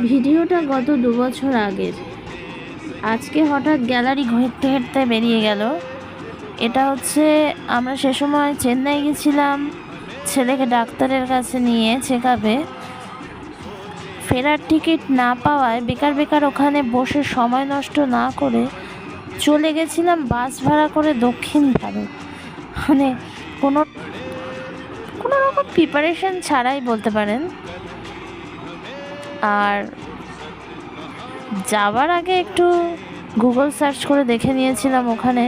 ভিডিওটা গত 2 বছর আগের। আজকে হঠাৎ গ্যালারি ঘুরতে ঘুরতে বেরিয়ে গেল। এটা হচ্ছে আমরা সে সময় চেন্নাই গেছিলাম ছেলেকে ডাক্তারের কাছে নিয়ে চেক আপে। ফেরার টিকিট না পাওয়ায় বেকার বেকার ওখানে বসে সময় নষ্ট না করে চলে গেছিলাম বাস ভাড়া করে দক্ষিণ ভারত। মানে কোনো কোনো রকম প্রিপারেশন ছাড়াই বলতে পারেন। আর যাওয়ার আগে একটু গুগল সার্চ করে দেখে নিয়েছিলাম ওখানে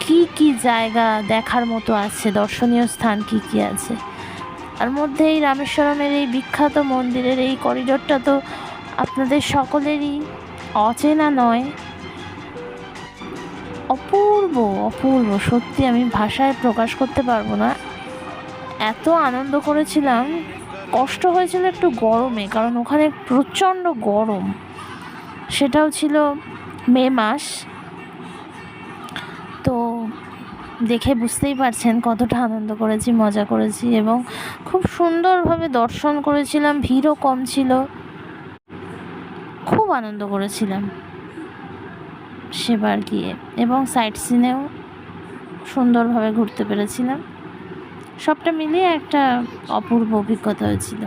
কি কি জায়গা দেখার মতো আছে, দর্শনীয় স্থান কি কি আছে। আর মধ্যে এই রামেশ্বরমের এই বিখ্যাত মন্দিরের এই করিডোরটা তো আপনাদের সকলেরই অচেনা নয়। অপূর্ব অপূর্ব, সত্যি আমি ভাষায় প্রকাশ করতে পারবো না। এত আনন্দ করেছিলাম, কষ্ট হয়েছিল একটু গরমে, কারণ ওখানে প্রচণ্ড গরম, সেটাও ছিল মে মাস। তো দেখে বুঝতেই পারছেন কতটা আনন্দ করেছি, মজা করেছি এবং খুব সুন্দরভাবে দর্শন করেছিলাম। ভিড়ও কম ছিল, খুব আনন্দ করেছিলাম সেবার গিয়ে এবং সাইট সিনেও সুন্দরভাবে ঘুরতে পেরেছিলাম। সবটা মিলিয়ে একটা অপূর্ব অভিজ্ঞতা হয়েছিল।